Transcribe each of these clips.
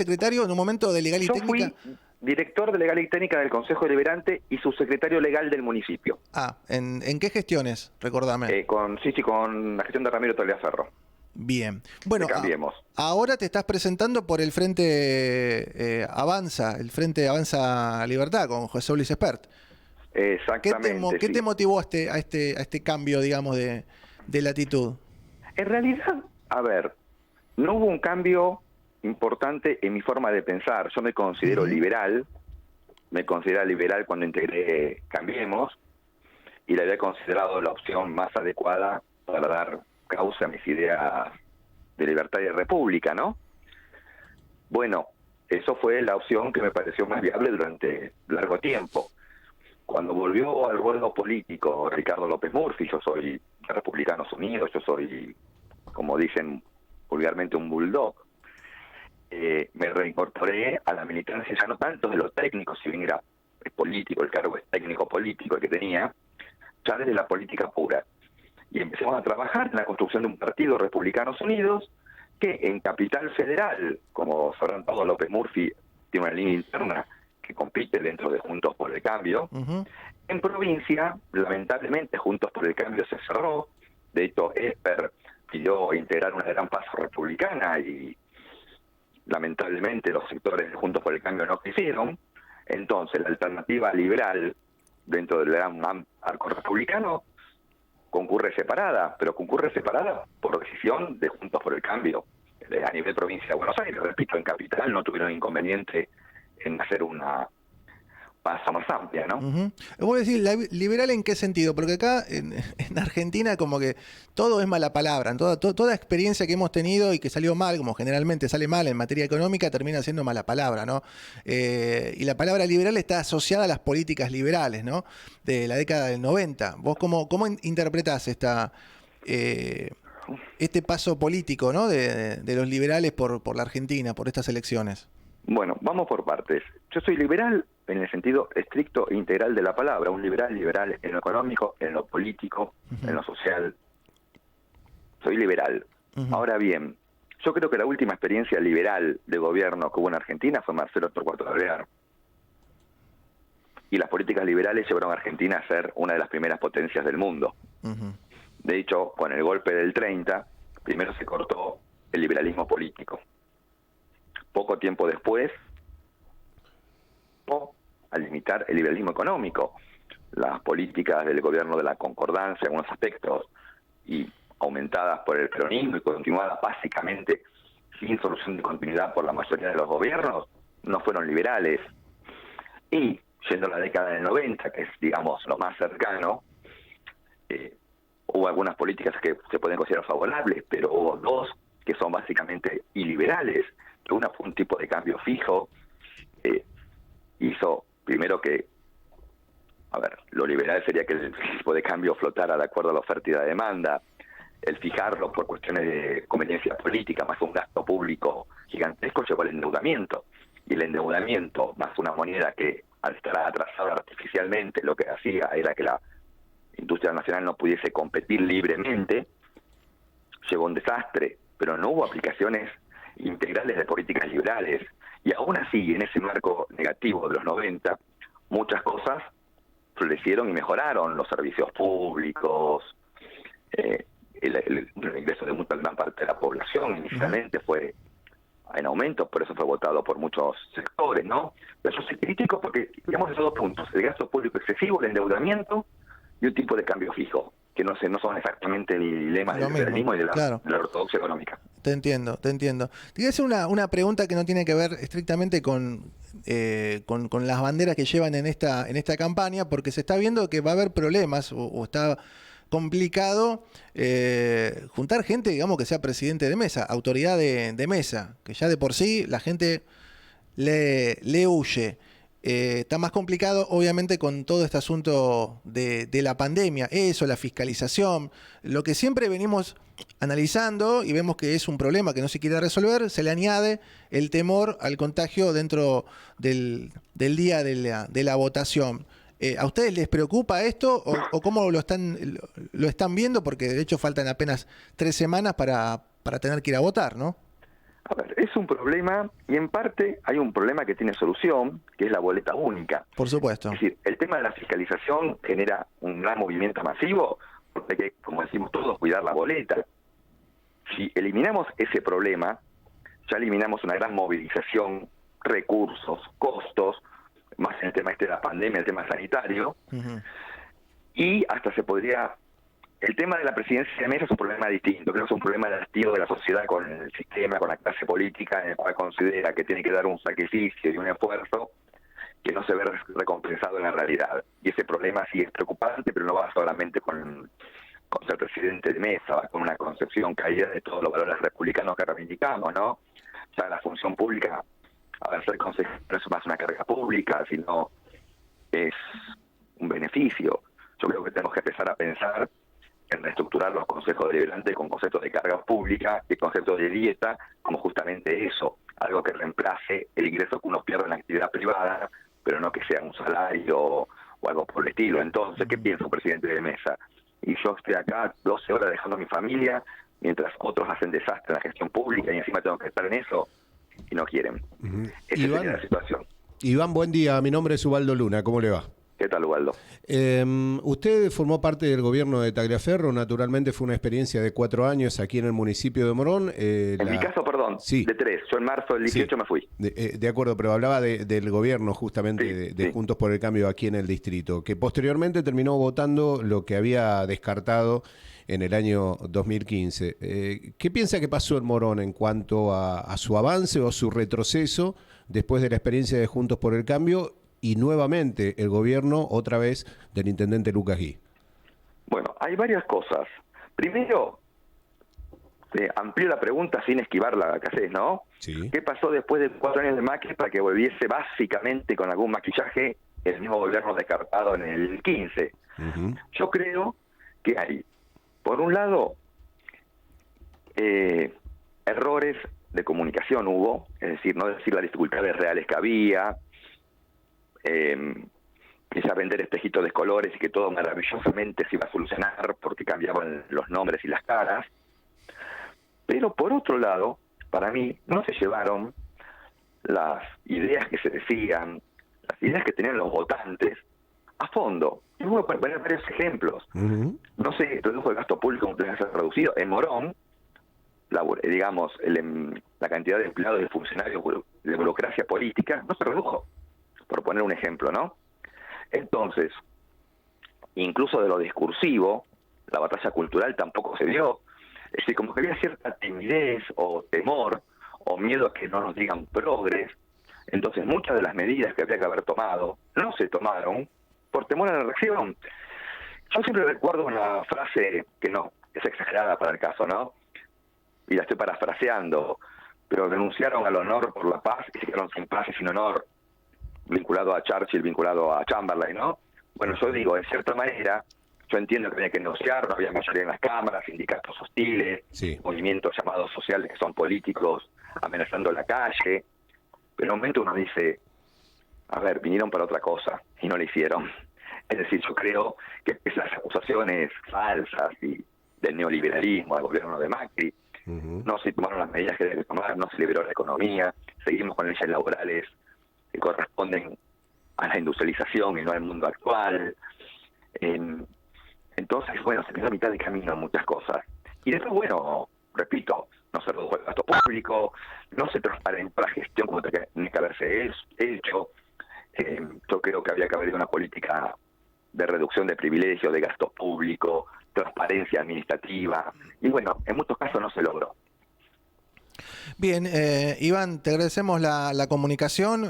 secretario en un momento de Legal y Yo Técnica. fui director de Legal y Técnica del Consejo Deliberante y subsecretario legal del municipio. ¿En qué gestiones? Recordame. Con la gestión de Ramiro Taliaferro, Bien. de Bueno, Cambiemos. ahora te estás presentando por el Frente Avanza, el Frente Avanza Libertad, con José Luis Espert. Exactamente, ¿Qué sí. te motivó a este cambio, digamos, de latitud? En realidad, a ver, no hubo un cambio importante en mi forma de pensar. Yo me considero liberal, me considero liberal cuando integré Cambiemos, y la había considerado la opción más adecuada para dar causa a mis ideas de libertad y de república, ¿no? Bueno, eso fue la opción que me pareció más viable durante largo tiempo. Cuando volvió al ruedo político Ricardo López Murphy, yo soy de Republicanos Unidos, yo soy, como dicen vulgarmente, un bulldog, me reincorporé a la militancia, ya no tanto de los técnicos, si bien era político, el cargo es técnico político el que tenía, ya desde la política pura. Y empezamos a trabajar en la construcción de un partido, Republicanos Unidos, que en Capital Federal, como sabrán todos, López Murphy tiene una línea interna que compite dentro de Juntos por el Cambio. En provincia, lamentablemente, Juntos por el Cambio se cerró. De hecho, Esper pidió integrar una gran paso republicana y lamentablemente los sectores de Juntos por el Cambio no quisieron. Entonces, la alternativa liberal dentro del gran arco republicano concurre separada por decisión de Juntos por el Cambio. A nivel provincia de Buenos Aires, repito, en Capital no tuvieron inconveniente en hacer una pasa más amplia, ¿no? Voy a decir, ¿liberal en qué sentido? Porque acá en Argentina como que todo es mala palabra. Toda experiencia que hemos tenido y que salió mal, como generalmente sale mal en materia económica, termina siendo mala palabra, ¿no? Y la palabra liberal está asociada a las políticas liberales, ¿no? De la década del 90. ¿Vos cómo interpretás este paso político, ¿no? de los liberales por la Argentina, por estas elecciones? Bueno, vamos por partes. Yo soy liberal en el sentido estricto e integral de la palabra, un liberal en lo económico, en lo político, en lo social. Soy liberal. Ahora bien, yo creo que la última experiencia liberal de gobierno que hubo en Argentina fue Marcelo Torcuato Alvear. Y las políticas liberales llevaron a Argentina a ser una de las primeras potencias del mundo. De hecho, con el golpe del 30, primero se cortó el liberalismo político. Poco tiempo después, a limitar el liberalismo económico. Las políticas del gobierno de la concordancia, en algunos aspectos, y aumentadas por el peronismo y continuadas básicamente sin solución de continuidad por la mayoría de los gobiernos, no fueron liberales. Y, yendo a la década del 90, que es, digamos, lo más cercano, hubo algunas políticas que se pueden considerar favorables, pero hubo dos que son básicamente iliberales. Una fue un tipo de cambio fijo, hizo primero que, lo liberal sería que el tipo de cambio flotara de acuerdo a la oferta y la demanda, el fijarlo por cuestiones de conveniencia política, más un gasto público gigantesco, llevó al endeudamiento, y el endeudamiento, más una moneda que al estar atrasada artificialmente, lo que hacía era que la industria nacional no pudiese competir libremente, llevó a un desastre, pero no hubo aplicaciones integrales de políticas liberales, y aún así, en ese marco negativo de los 90, muchas cosas florecieron y mejoraron, los servicios públicos, el ingreso de mucha gran parte de la población inicialmente fue en aumento, por eso fue votado por muchos sectores, ¿no? Pero yo soy crítico porque, digamos, esos dos puntos, el gasto público excesivo, el endeudamiento y un tipo de cambio fijo, que no son exactamente el lema del liberalismo y de la ortodoxia económica. Te entiendo. Te voy a hacer una pregunta que no tiene que ver estrictamente con las banderas que llevan en esta campaña, porque se está viendo que va a haber problemas o está complicado juntar gente, digamos, que sea presidente de mesa, autoridad de mesa, que ya de por sí la gente le huye. Está más complicado, obviamente, con todo este asunto de la pandemia, eso, la fiscalización, lo que siempre venimos analizando y vemos que es un problema que no se quiere resolver, se le añade el temor al contagio dentro del día de la votación. ¿A ustedes les preocupa esto o cómo lo están viendo? Porque de hecho faltan apenas 3 semanas para tener que ir a votar, ¿no? A ver, es un problema y en parte hay un problema que tiene solución, que es la boleta única. Por supuesto. Es decir, el tema de la fiscalización genera un gran movimiento masivo, porque hay que, como decimos todos, cuidar la boleta. Si eliminamos ese problema, ya eliminamos una gran movilización, recursos, costos, más en el tema de la pandemia, el tema sanitario, y hasta se podría... El tema de la presidencia de mesa es un problema distinto, creo que es un problema de hastío de la sociedad con el sistema, con la clase política, en el cual considera que tiene que dar un sacrificio y un esfuerzo que no se ve recompensado en la realidad. Y ese problema sí es preocupante, pero no va solamente con ser presidente de mesa, va con una concepción caída de todos los valores republicanos que reivindicamos, ¿no? Ya la función pública, a ver, ser consejero no es más una carga pública, sino es un beneficio. Yo creo que tenemos que empezar a pensar en reestructurar los consejos deliberantes con conceptos de carga pública y conceptos de dieta como justamente eso, algo que reemplace el ingreso que uno pierde en la actividad privada, pero no que sea un salario o algo por el estilo. Entonces, ¿qué piensa un presidente de mesa? Y yo estoy acá 12 horas dejando a mi familia, mientras otros hacen desastre en la gestión pública y encima tengo que estar en eso, y no quieren. Esa sería la situación. Iván, buen día. Mi nombre es Ubaldo Luna. ¿Cómo le va? ¿Qué tal, Ubaldo? Usted formó parte del gobierno de Tagliaferro, naturalmente fue una experiencia de 4 años aquí en el municipio de Morón. En mi caso, perdón, sí. De 3. Yo en marzo del 18 me fui. De acuerdo, pero hablaba del gobierno justamente de Juntos por el Cambio aquí en el distrito, que posteriormente terminó votando lo que había descartado en el año 2015. ¿Qué piensa que pasó en Morón en cuanto a su avance o su retroceso después de la experiencia de Juntos por el Cambio y nuevamente el gobierno otra vez del intendente Lucas Gui? Bueno, hay varias cosas. Primero, amplío la pregunta sin esquivar la que haces, ¿no? Sí. ¿Qué pasó después de 4 años de Macri para que volviese básicamente con algún maquillaje el mismo gobierno descartado en el 15? Yo creo que hay, por un lado, errores de comunicación hubo, es decir, no decir las dificultades reales que había, quizá vender espejitos de colores y que todo maravillosamente se iba a solucionar porque cambiaban los nombres y las caras. Pero por otro lado, para mí, no se llevaron las ideas que se decían, las ideas que tenían los votantes, a fondo. Y voy a poner varios ejemplos. No se redujo el gasto público como tenía que ser reducido. En Morón, digamos, la cantidad de empleados y funcionarios de burocracia política no se redujo, por poner un ejemplo, ¿no? Entonces, incluso de lo discursivo, la batalla cultural tampoco se dio. Es decir, como que había cierta timidez o temor o miedo a que no nos digan progres. Entonces, muchas de las medidas que había que haber tomado no se tomaron por temor a la reacción. Yo siempre recuerdo una frase que no, es exagerada para el caso, ¿no? Y la estoy parafraseando, pero renunciaron al honor por la paz y se quedaron sin paz y sin honor, vinculado a Churchill, vinculado a Chamberlain, ¿no? Bueno, yo digo, en cierta manera, yo entiendo que había que negociar, no había mayoría en las cámaras, sindicatos hostiles, movimientos llamados sociales que son políticos amenazando la calle, pero en un momento uno dice, a ver, vinieron para otra cosa y no lo hicieron. Es decir, yo creo que esas acusaciones falsas y del neoliberalismo, del gobierno de Macri, no se tomaron las medidas que deben tomar, no se liberó la economía, seguimos con leyes laborales que corresponden a la industrialización y no al mundo actual. Entonces, bueno, se quedó a mitad de camino en muchas cosas. Y después, bueno, repito, no se redujo el gasto público, no se transparentó la gestión como tenía que haberse hecho. Yo creo que había que haber una política de reducción de privilegios, de gasto público, transparencia administrativa, y bueno, en muchos casos no se logró. Bien, Iván, te agradecemos la comunicación.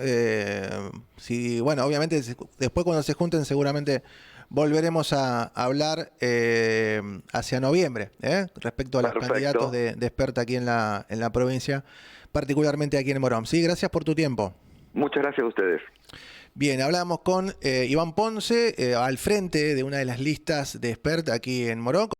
Bueno, obviamente después cuando se junten seguramente volveremos a hablar hacia noviembre, respecto a los candidatos de experta aquí en la provincia, particularmente aquí en Morón. Sí, gracias por tu tiempo. Muchas gracias a ustedes. Bien, hablamos con Iván Ponce, al frente de una de las listas de experta aquí en Morón.